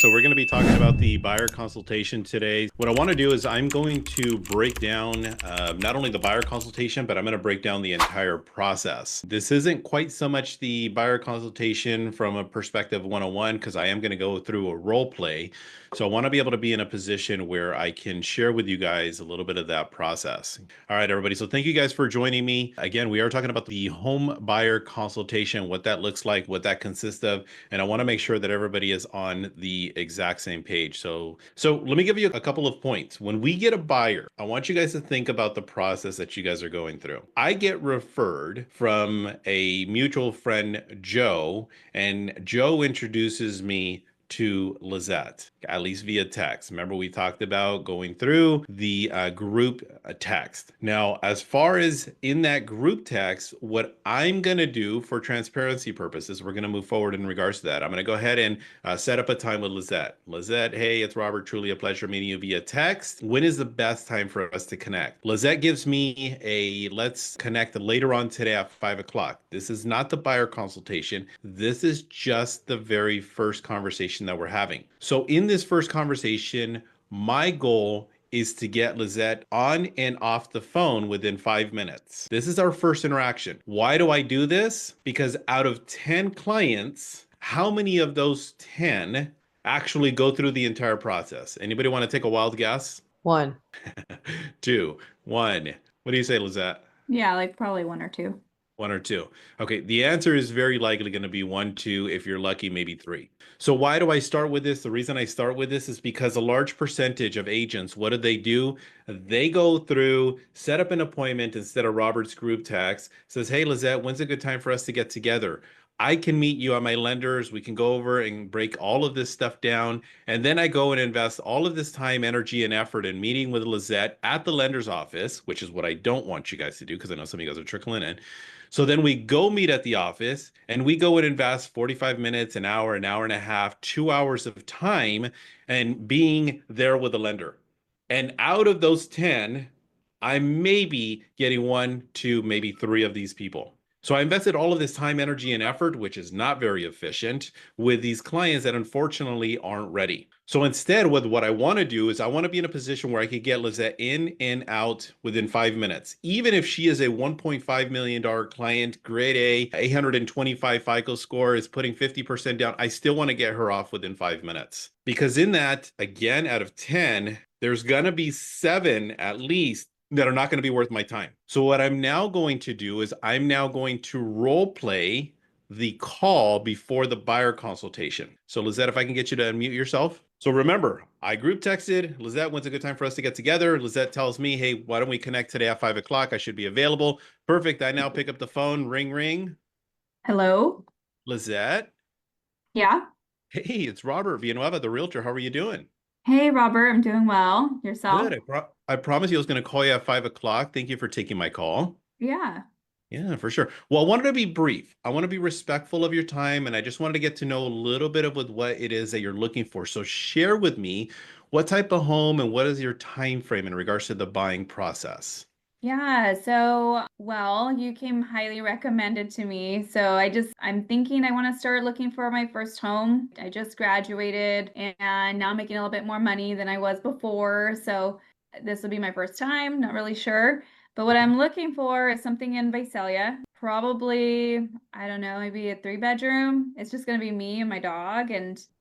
So we're going to be talking about the buyer consultation today. What I want to do is I'm going to break down not only the buyer consultation, but I'm going to break down the entire process. This isn't quite so much the buyer consultation from a perspective 101, because I am going to go through a role play. So I want to be able to be in a position where I can share with you guys a little bit of that process. All right, everybody. So thank you guys for joining me. Again, we are talking about the home buyer consultation, what that looks like, what that consists of, and I want to make sure that everybody is on the exact same page. So let me give you a couple of points. When we get a buyer, I want you guys to think about the process that you guys are going through. I get referred from a mutual friend, Joe, and Joe introduces me to Lizette, at least via text. Remember, we talked about going through the group text. Now, as far as in that group text, what I'm going to do for transparency purposes, we're going to move forward in regards to that. I'm going to go ahead and set up a time with Lizette. Lizette, hey, it's Robert. Truly a pleasure meeting you via text. When is the best time for us to connect? Lizette gives me a let's connect later on today at 5 o'clock. This is not the buyer consultation. This is just the very first conversation that we're having. So in this first conversation, my goal is to get Lizette on and off the phone within 5 minutes. This is our first interaction. Why do I do this? Because out of 10 clients, how many of those 10 actually go through the entire process? Anybody want to take a wild guess? One. Two, one. What do you say, Lizette? Yeah, like probably one or two. One or two. Okay, the answer is very likely going to be one, two, if you're lucky, maybe three. So why do I start with this? The reason I start with this is because a large percentage of agents, what do? They go through, set up an appointment instead of Robert's group text, says, hey, Lizette, when's a good time for us to get together? I can meet you at my lenders. We can go over and break all of this stuff down. And then I go and invest all of this time, energy, and effort in meeting with Lizette at the lender's office, which is what I don't want you guys to do because I know some of you guys are trickling in. So then we go meet at the office and we go and invest 45 minutes, an hour and a half, 2 hours of time and being there with the lender. And out of those 10, I'm maybe getting one, two, maybe three of these people. So I invested all of this time, energy, and effort, which is not very efficient, with these clients that unfortunately aren't ready. So instead, what I want to do is I want to be in a position where I could get Lizette in and out within 5 minutes. Even if she is a $1.5 million client, grade A, 825 FICO score, is putting 50% down, I still want to get her off within 5 minutes. Because in that, again, out of 10, there's going to be 7 at least that are not going to be worth my time. So what I'm now going to do is I'm now going to role play the call before the buyer consultation. So Lizette, if I can get you to unmute yourself. So remember, I group texted Lizette, when's a good time for us to get together? Lizette tells me, hey, why don't we connect today at 5 o'clock? I should be available. Perfect. I now pick up the phone, ring, ring. Hello? Lizette, Yeah. hey, it's Robert Villanueva, the realtor. How are you doing? Hey, Robert, I'm doing well. Good. Yourself? I promised you I was going to call you at 5 o'clock. Thank you for taking my call. Yeah. Yeah, for sure. Well, I wanted to be brief. I want to be respectful of your time, and I just wanted to get to know a little bit of what it is that you're looking for. So share with me what type of home and what is your time frame in regards to the buying process? Yeah. Well, you came highly recommended to me. I'm thinking I want to start looking for my first home. I just graduated and now I'm making a little bit more money than I was before. So this will be my first time, not really sure. But what I'm looking for is something in Visalia. Probably, I don't know, maybe a 3 bedroom. It's just gonna be me and my dog,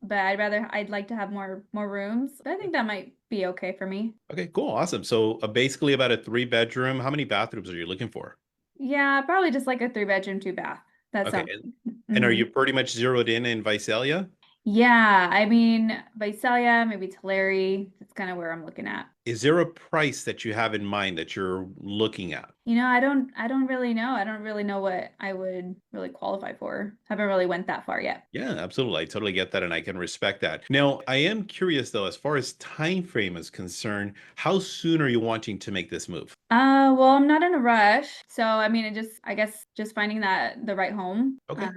but I'd like to have more rooms. But I think that might be okay for me. Okay, cool. Awesome. So basically about a 3 bedroom. How many bathrooms are you looking for? Yeah, probably just like a 3 bedroom, 2 bath. That Okay. sounds. And are Mhm. you pretty much zeroed in Visalia? Yeah, I mean, Visalia, maybe Tulare. That's kind of where I'm looking at. Is there a price that you have in mind that you're looking at? I don't really know. I don't really know what I would really qualify for. Haven't really went that far yet. Yeah, absolutely. I totally get that and I can respect that. Now, I am curious though, as far as time frame is concerned, how soon are you wanting to make this move? Well, I'm not in a rush. So, I mean, I guess just finding that the right home. Okay,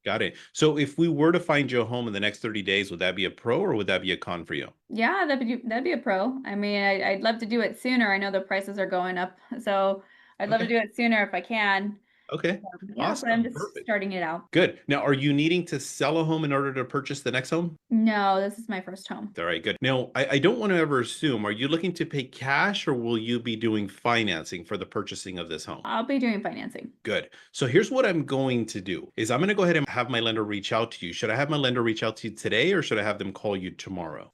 got it. So if we were to find you a home in the next 30 days, would that be a pro or would that be a con for you? Yeah, that'd be a pro. I mean, I'd love to do it sooner. I know the prices are going up, so I'd love to Okay. do it sooner if I can. Okay. Yeah, but I'm Awesome. just Perfect. starting it out. Good. Now, are you needing to sell a home in order to purchase the next home? No, this is my first home. All right, good. Now, I don't want to ever assume, are you looking to pay cash or will you be doing financing for the purchasing of this home? I'll be doing financing. Good. So here's what I'm going to do is I'm going to go ahead and have my lender reach out to you. Should I have my lender reach out to you today or should I have them call you tomorrow?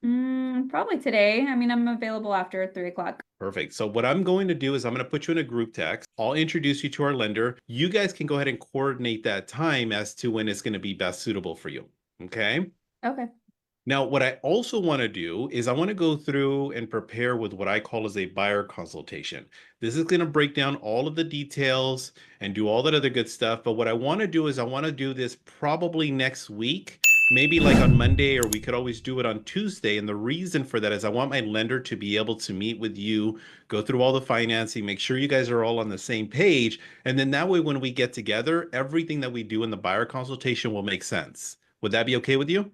Probably today. I mean, I'm available after 3 o'clock. Perfect. So what I'm going to do is I'm going to put you in a group text. I'll introduce you to our lender. You guys can go ahead and coordinate that time as to when it's going to be best suitable for you. Okay. Okay. Now, what I also want to do is I want to go through and prepare with what I call as a buyer consultation. This is going to break down all of the details and do all that other good stuff. But what I want to do is I want to do this probably next week, maybe like on Monday, or we could always do it on Tuesday. And the reason for that is I want my lender to be able to meet with you, go through all the financing, make sure you guys are all on the same page. And then that way, when we get together, everything that we do in the buyer consultation will make sense. Would that be okay with you?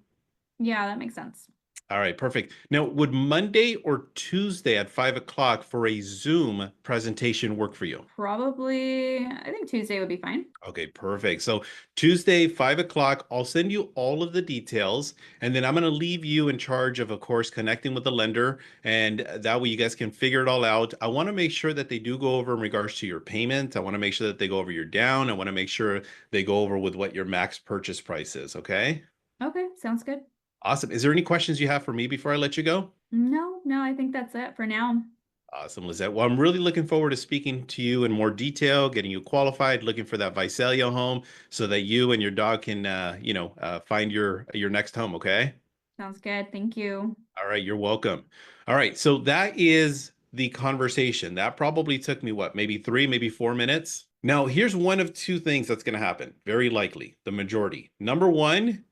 Yeah, that makes sense. All right, perfect. Now, would Monday or Tuesday at 5 o'clock for a Zoom presentation work for you? Probably, I think Tuesday would be fine. Okay, perfect. So Tuesday, 5 o'clock, I'll send you all of the details, and then I'm going to leave you in charge of course, connecting with the lender, and that way you guys can figure it all out. I want to make sure that they do go over in regards to your payment. I want to make sure that they go over your down. I want to make sure they go over with what your max purchase price is. Okay. Okay, sounds good. Awesome. Is there any questions you have for me before I let you go? No, I think that's it for now. Awesome, Lizette. Well, I'm really looking forward to speaking to you in more detail, getting you qualified, looking for that Visalia home so that you and your dog can, find your next home. Okay. Sounds good. Thank you. All right. You're welcome. All right. So that is the conversation. That probably took me what, maybe 3, maybe 4 minutes. Now, here's one of two things that's going to happen. Very likely, the majority. Number one,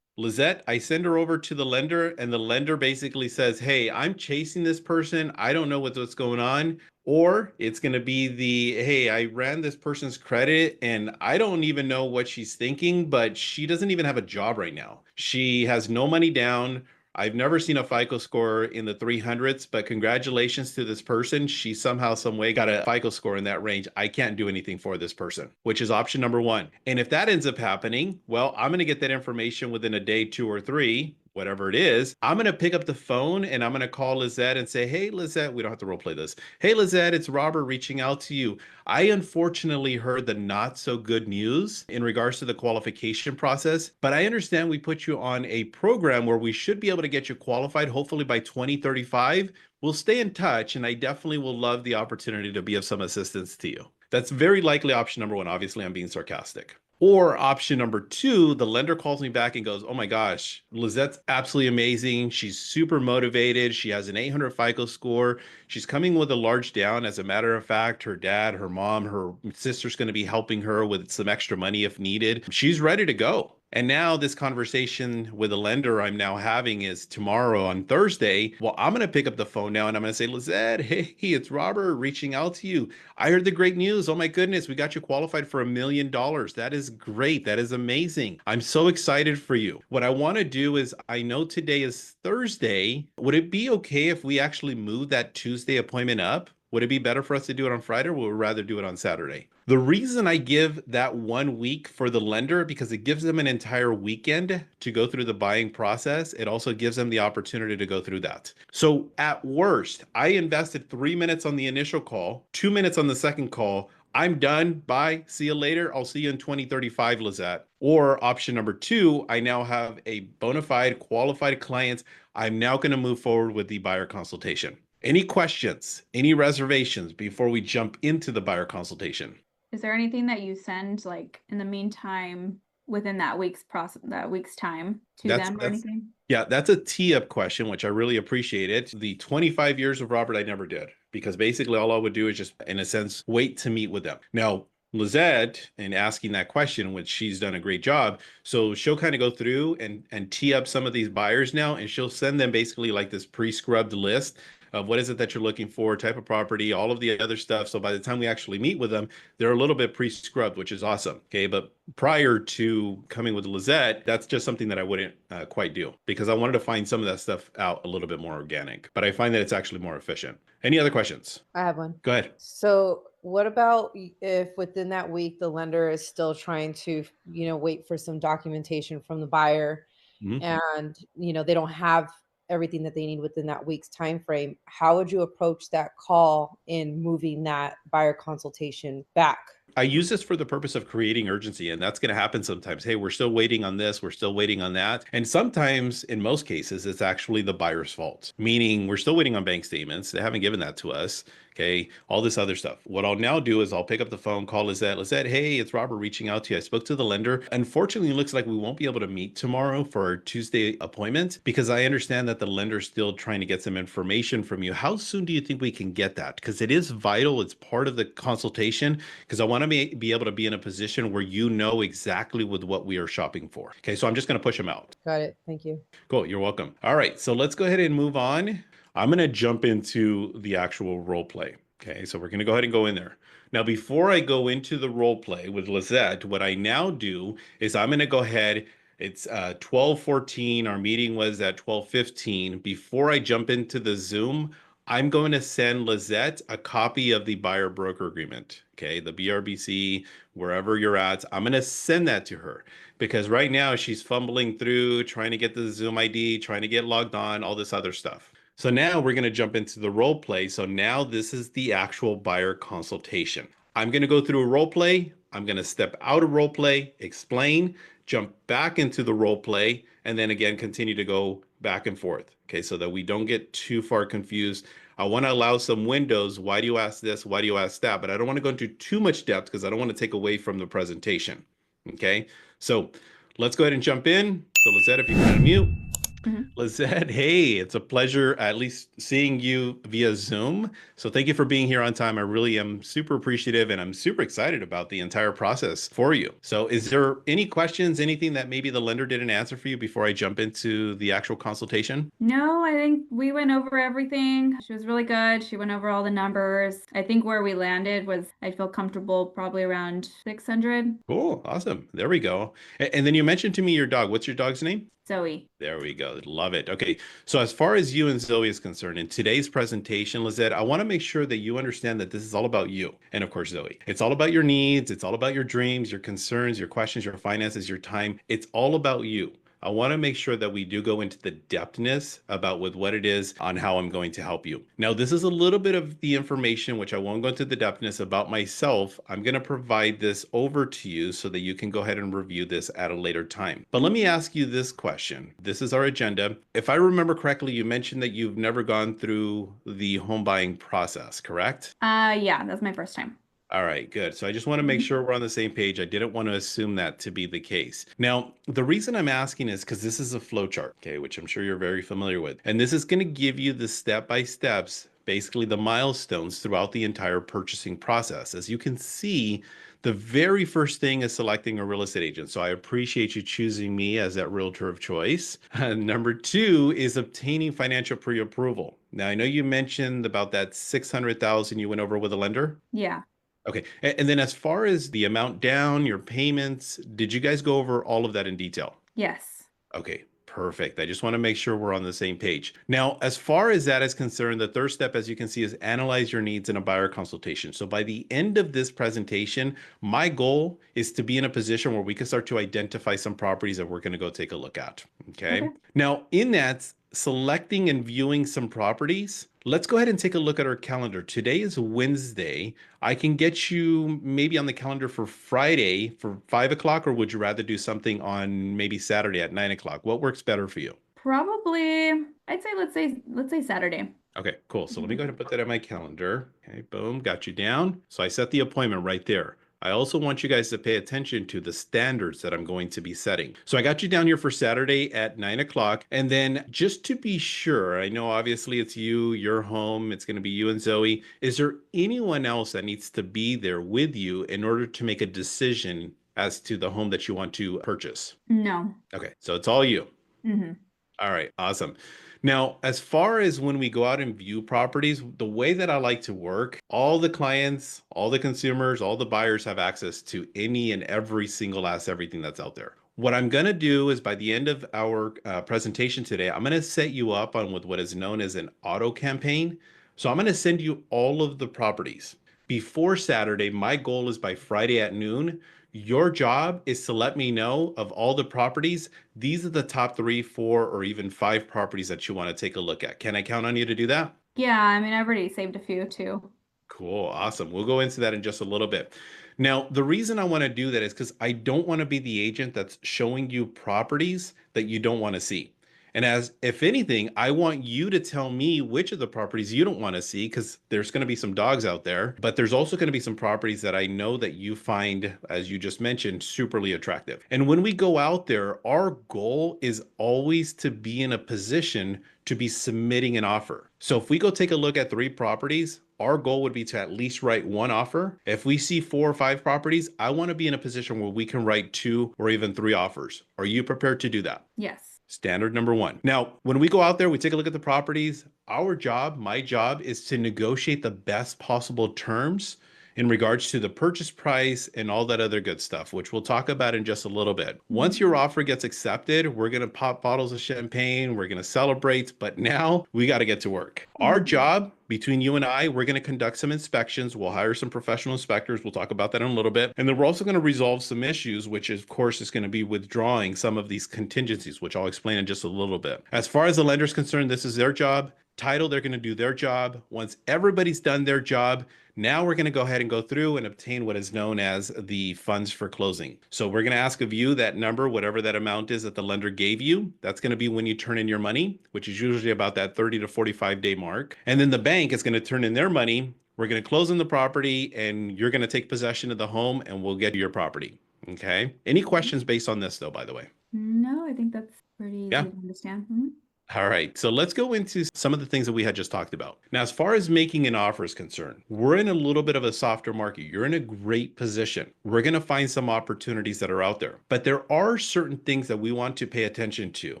Lizette, I send her over to the lender, and the lender basically says, hey, I'm chasing this person. I don't know what's going on. Or it's going to be hey, I ran this person's credit and I don't even know what she's thinking, but she doesn't even have a job right now. She has no money down. I've never seen a FICO score in the 300s, but congratulations to this person. She somehow, some way got a FICO score in that range. I can't do anything for this person, which is option number one. And if that ends up happening, well, I'm going to get that information within a day, 2 or 3, whatever it is. I'm going to pick up the phone and I'm going to call Lizette and say, hey, Lizette, we don't have to role play this. Hey, Lizette, it's Robert reaching out to you. I unfortunately heard the not so good news in regards to the qualification process, but I understand we put you on a program where we should be able to get you qualified hopefully by 2035. We'll stay in touch and I definitely will love the opportunity to be of some assistance to you. That's very likely option number one. Obviously, I'm being sarcastic. Or option number two, the lender calls me back and goes, oh my gosh, Lizette's absolutely amazing. She's super motivated. She has an 800 FICO score. She's coming with a large down. As a matter of fact, her dad, her mom, her sister's going to be helping her with some extra money if needed. She's ready to go. And now this conversation with a lender I'm now having is tomorrow on Thursday. Well, I'm going to pick up the phone now and I'm going to say, Lizette, hey, it's Robert reaching out to you. I heard the great news. Oh my goodness, we got you qualified for $1 million. That is great. That is amazing. I'm so excited for you. What I want to do is, I know today is Thursday. Would it be okay if we actually move that Tuesday appointment up? Would it be better for us to do it on Friday or would we rather do it on Saturday? The reason I give that 1 week for the lender, because it gives them an entire weekend to go through the buying process. It also gives them the opportunity to go through that. So at worst, I invested 3 minutes on the initial call, 2 minutes on the second call. I'm done. Bye. See you later. I'll see you in 2035, Lizette. Or option number two, I now have a bona fide qualified client. I'm now going to move forward with the buyer consultation. Any questions, any reservations before we jump into the buyer consultation? Is there anything that you send like in the meantime within that week's process, that week's time to them or anything? Yeah, that's a tee-up question, which I really appreciate it. The 25 years of Robert, I never did, because basically all I would do is just, in a sense, wait to meet with them. Now, Lizette, in asking that question, which she's done a great job, so she'll kind of go through and tee up some of these buyers now, and she'll send them basically like this pre-scrubbed list of what is it that you're looking for, type of property, all of the other stuff. So by the time we actually meet with them, they're a little bit pre-scrubbed, which is awesome. Okay, but prior to coming with Lizette, that's just something that I wouldn't quite do, because I wanted to find some of that stuff out a little bit more organic, but I find that it's actually more efficient. Any other questions? I have one. Go ahead. So what about if within that week the lender is still trying to, wait for some documentation from the buyer Mhm. and, they don't have everything that they need within that week's time frame? How would you approach that call in moving that buyer consultation back? I use this for the purpose of creating urgency, and that's going to happen sometimes. Hey, we're still waiting on this, we're still waiting on that. And sometimes, in most cases, it's actually the buyer's fault, meaning we're still waiting on bank statements. They haven't given that to us. Okay, all this other stuff. What I'll now do is I'll pick up the phone, call Lizette. Lizette, hey, it's Robert reaching out to you. I spoke to the lender. Unfortunately, it looks like we won't be able to meet tomorrow for our Tuesday appointment because I understand that the lender's still trying to get some information from you. How soon do you think we can get that? Because it is vital. It's part of the consultation because I want to be able to be in a position where you know exactly with what we are shopping for. Okay, so I'm just going to push them out. Got it. Thank you. Cool, you're welcome. All right, so let's go ahead and move on. I'm going to jump into the actual role play. Okay, so we're going to go ahead and go in there. Now, before I go into the role play with Lizette, what I now do is I'm going to go ahead. It's 12:14. Our meeting was at 12:15. Before I jump into the Zoom, I'm going to send Lizette a copy of the buyer broker agreement. Okay, the BRBC, wherever you're at, I'm going to send that to her because right now she's fumbling through trying to get the Zoom ID, trying to get logged on, all this other stuff. So now we're going to jump into the role play. So now this is the actual buyer consultation. I'm going to go through a role play. I'm going to step out of role play, explain, jump back into the role play, and then again continue to go back and forth. Okay, so that we don't get too far confused. I want to allow some windows. Why do you ask this? Why do you ask that? But I don't want to go into too much depth because I don't want to take away from the presentation. Okay, so let's go ahead and jump in. So Lizette, if you can unmute. Mhm. Lizette, hey, it's a pleasure at least seeing you via Zoom. So thank you for being here on time. I really am super appreciative and I'm super excited about the entire process for you. So is there any questions, anything that maybe the lender didn't answer for you before I jump into the actual consultation? No, I think we went over everything. She was really good. She went over all the numbers. I think where we landed was I feel comfortable probably around 600. Cool. Awesome. There we go. And then you mentioned to me your dog. What's your dog's name? Zoe. There we go. Love it. Okay. So as far as you and Zoe is concerned, in today's presentation, Lizette, I want to make sure that you understand that this is all about you. And of course, Zoe. It's all about your needs. It's all about your dreams, your concerns, your questions, your finances, your time. It's all about you. I want to make sure that we do go into the depthness about with what it is on how I'm going to help you. Now, this is a little bit of the information, which I won't go into the depthness about myself. I'm going to provide this over to you so that you can go ahead and review this at a later time. But let me ask you this question. This is our agenda. If I remember correctly, you mentioned that you've never gone through the home buying process, correct? Yeah, that's my first time. All right, good. So I just want to make sure we're on the same page. I didn't want to assume that to be the case. Now, the reason I'm asking is because this is a flow chart, okay, which I'm sure you're very familiar with. And this is going to give you the step-by-steps, basically the milestones throughout the entire purchasing process. As you can see, the very first thing is selecting a real estate agent. So I appreciate you choosing me as that realtor of choice. Number two is obtaining financial pre-approval. Now, I know you mentioned about that 600,000 you went over with a lender. Yeah. Okay. And then as far as the amount down, your payments, did you guys go over all of that in detail? Yes. Okay, perfect. I just want to make sure we're on the same page. Now, as far as that is concerned, the third step, as you can see, is analyze your needs in a buyer consultation. So by the end of this presentation, my goal is to be in a position where we can start to identify some properties that we're going to go take a look at. Okay. Okay. Now, in that, selecting and viewing some properties, let's go ahead and take a look at our calendar. Today is Wednesday. I can get you maybe on the calendar for Friday for 5 o'clock, or would you rather do something on maybe Saturday at 9 o'clock? What works better for you? Probably, I'd say let's say Saturday. Okay, cool. So let me Mhm. go ahead and put that on my calendar. Okay, boom, got you down. So I set the appointment right there. I also want you guys to pay attention to the standards that I'm going to be setting. So I got you down here for Saturday at 9 o'clock. And then just to be sure, I know obviously it's you, your home, it's going to be you and Zoe. Is there anyone else that needs to be there with you in order to make a decision as to the home that you want to purchase? No. Okay, so it's all you. Hmm. All right, awesome. Now, as far as when we go out and view properties, the way that I like to work, all the clients, all the consumers, all the buyers have access to any and every single last everything that's out there. What I'm going to do is by the end of our presentation today, I'm going to set you up on with what is known as an auto campaign. So I'm going to send you all of the properties. before Saturday. My goal is by Friday at noon. Your job is to let me know of all the properties. These are the top 3, 4, or even 5 properties that you want to take a look at. Can I count on you to do that? Yeah, I mean, I've already saved a few too. Cool. Awesome. We'll go into that in just a little bit. Now, the reason I want to do that is because I don't want to be the agent that's showing you properties that you don't want to see. And as if anything, I want you to tell me which of the properties you don't want to see, because there's going to be some dogs out there, but there's also going to be some properties that I know that you find, as you just mentioned, superly attractive. And when we go out there, our goal is always to be in a position to be submitting an offer. So if we go take a look at 3 properties, our goal would be to at least write 1 offer. If we see 4 or 5 properties, I want to be in a position where we can write 2 or even 3 offers. Are you prepared to do that? Yes. Standard number 1. Now, when we go out there, we take a look at the properties. Our job, my job, is to negotiate the best possible terms in regards to the purchase price and all that other good stuff, which we'll talk about in just a little bit. Once your offer gets accepted, we're going to pop bottles of champagne. We're going to celebrate, but now we got to get to work. Our job, between you and I, we're going to conduct some inspections. We'll hire some professional inspectors. We'll talk about that in a little bit. And then we're also going to resolve some issues, which of course is going to be withdrawing some of these contingencies, which I'll explain in just a little bit. As far as the lender's concerned, this is their job. Title, they're going to do their job. Once everybody's done their job, now we're going to go ahead and go through and obtain what is known as the funds for closing. So we're going to ask of you that number, whatever that amount is that the lender gave you. That's going to be when you turn in your money, which is usually about that 30 to 45 day mark. And then the bank is going to turn in their money. We're going to close on the property and you're going to take possession of the home and we'll get your property. Okay. Any questions based on this though, by the way? No, I think that's pretty easy Yeah. to understand. Mhm. All right, so let's go into some of the things that we had just talked about. Now, as far as making an offer is concerned, we're in a little bit of a softer market. You're in a great position. We're going to find some opportunities that are out there, but there are certain things that we want to pay attention to.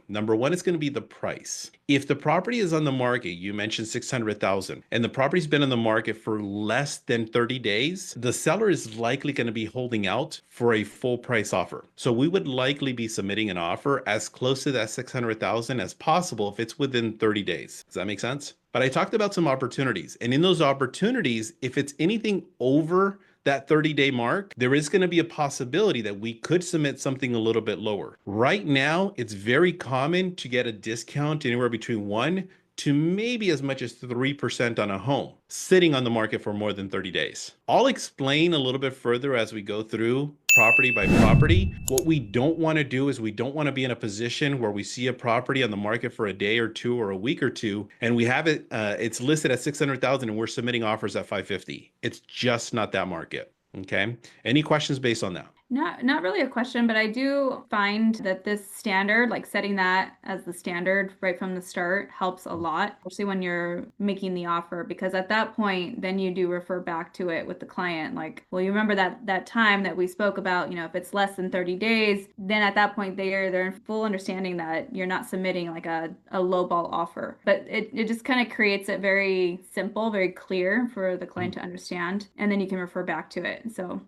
Number 1 is going to be the price. If the property is on the market, you mentioned 600,000, and the property's been on the market for less than 30 days, the seller is likely going to be holding out for a full price offer. So we would likely be submitting an offer as close to that 600,000 as possible if it's within 30 days. Does that make sense? But I talked about some opportunities, and in those opportunities, if it's anything over that 30-day mark, there is going to be a possibility that we could submit something a little bit lower. Right now, it's very common to get a discount anywhere between 1 to maybe as much as 3% on a home sitting on the market for more than 30 days. I'll explain a little bit further as we go through property by property. What we don't want to do is we don't want to be in a position where we see a property on the market for a day or 2 or a week or 2, and we have it, it's listed at 600,000 and we're submitting offers at 550. It's just not that market. Okay. Any questions based on that? Not really a question, but I do find that this standard, like setting that as the standard right from the start, helps a lot, especially when you're making the offer, because at that point, then you do refer back to it with the client. Like, well, you remember that time that we spoke about, if it's less than 30 days, then at that point they're in full understanding that you're not submitting like a lowball offer. But it just kind of creates it very simple, very clear for the client to understand, and then you can refer back to it. So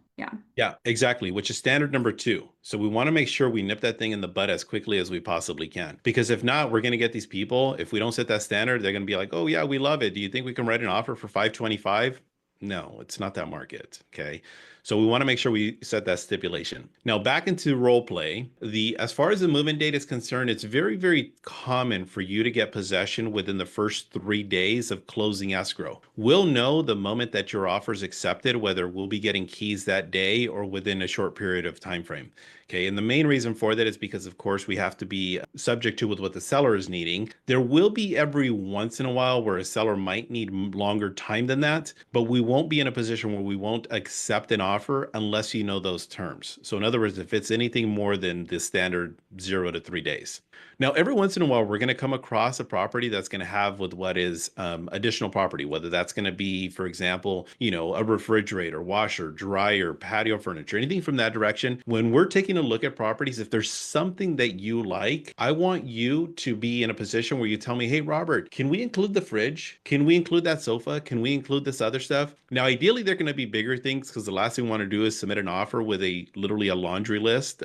yeah, exactly, which is standard number 2. So we want to make sure we nip that thing in the bud as quickly as we possibly can, because if not, we're going to get these people, if we don't set that standard, they're going to be like, oh yeah, we love it. Do you think we can write an offer for 525? No, it's not that market. Okay. So we want to make sure we set that stipulation. Now back into role play, as far as the move-in date is concerned, it's very, very common for you to get possession within the first 3 days of closing escrow. We'll know the moment that your offer is accepted, whether we'll be getting keys that day or within a short period of time frame. Okay, and the main reason for that is because, of course, we have to be subject to with what the seller is needing. There will be every once in a while where a seller might need longer time than that, but we won't be in a position where we won't accept an offer unless you know those terms. So in other words, if it's anything more than the standard 0 to 3 days. Now, every once in a while, we're going to come across a property that's going to have with what is additional property, whether that's going to be, for example, a refrigerator, washer, dryer, patio furniture, anything from that direction. When we're taking a look at properties, if there's something that you like, I want you to be in a position where you tell me, hey, Robert, can we include the fridge? Can we include that sofa? Can we include this other stuff? Now, ideally, they're going to be bigger things, because the last thing we want to do is submit an offer with literally a laundry list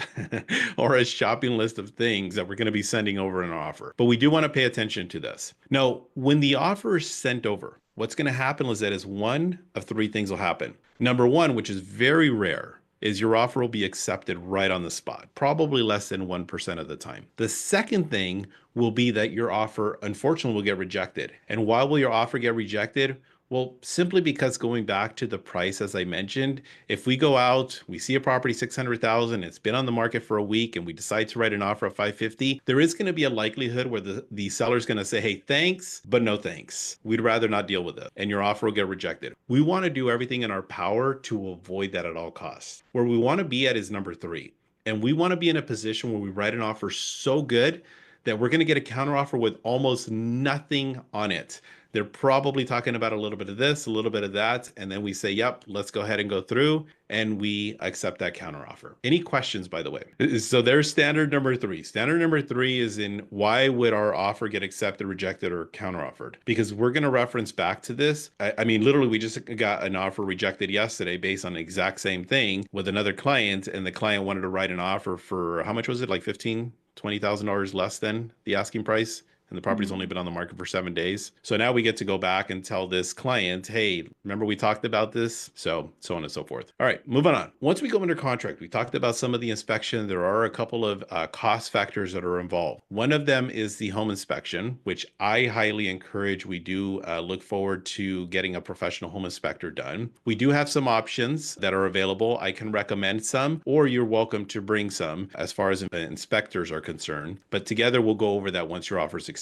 or a shopping list of things that we're going to be sending over an offer. But we do want to pay attention to this. Now, when the offer is sent over, what's going to happen is that is one of three things will happen. Number one, which is very rare, is your offer will be accepted right on the spot, probably less than 1% of the time. The second thing will be that your offer, unfortunately, will get rejected. And why will your offer get rejected? Well, simply because going back to the price, as I mentioned, if we go out, we see a property 600,000, it's been on the market for a week, and we decide to write an offer of 550, there is going to be a likelihood where the seller is going to say, hey, thanks, but no thanks. We'd rather not deal with it, and your offer will get rejected. We want to do everything in our power to avoid that at all costs. Where we want to be at is number three, and we want to be in a position where we write an offer so good that we're going to get a counteroffer with almost nothing on it. They're probably talking about a little bit of this, a little bit of that, and then we say, yep, let's go ahead and go through, and we accept that counteroffer. Any questions, by the way? So there's standard number three. Standard number three is in why would our offer get accepted, rejected, or counteroffered? Because we're going to reference back to this. I mean, literally, we just got an offer rejected yesterday based on the exact same thing with another client, and the client wanted to write an offer for, how much was it? Like $20,000 less than the asking price. And the property's only been on the market for 7 days. So now we get to go back and tell this client, hey, remember we talked about this? So on and so forth. All right, moving on. Once we go under contract, we talked about some of the inspection. There are a couple of cost factors that are involved. One of them is the home inspection, which I highly encourage. We do look forward to getting a professional home inspector done. We do have some options that are available. I can recommend some, or you're welcome to bring some as far as inspectors are concerned. But together we'll go over that once your offer is accepted.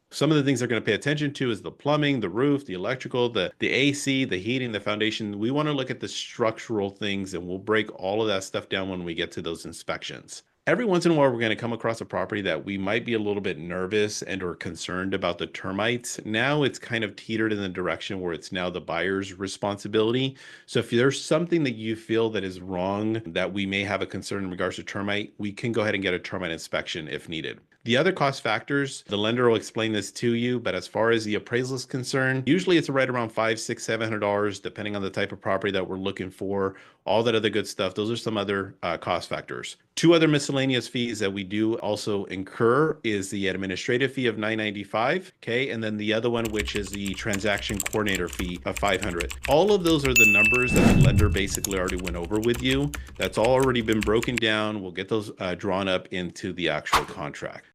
Some of the things they're going to pay attention to is the plumbing, the roof, the electrical, the AC, the heating, the foundation. We want to look at the structural things, and we'll break all of that stuff down when we get to those inspections. Every once in a while, we're going to come across a property that we might be a little bit nervous and or concerned about the termites. Now it's kind of teetered in the direction where it's now the buyer's responsibility. So if there's something that you feel that is wrong, that we may have a concern in regards to termite, we can go ahead and get a termite inspection if needed. The other cost factors, the lender will explain this to you, but as far as the appraisal is concerned, usually it's right around $500, $600, $700, depending on the type of property that we're looking for, all that other good stuff. Those are some other cost factors. Two other miscellaneous fees that we do also incur is the administrative fee of $995, okay, and then the other one, which is the transaction coordinator fee of $500. All of those are the numbers that the lender basically already went over with you. That's all already been broken down. We'll get those drawn up into the actual contract.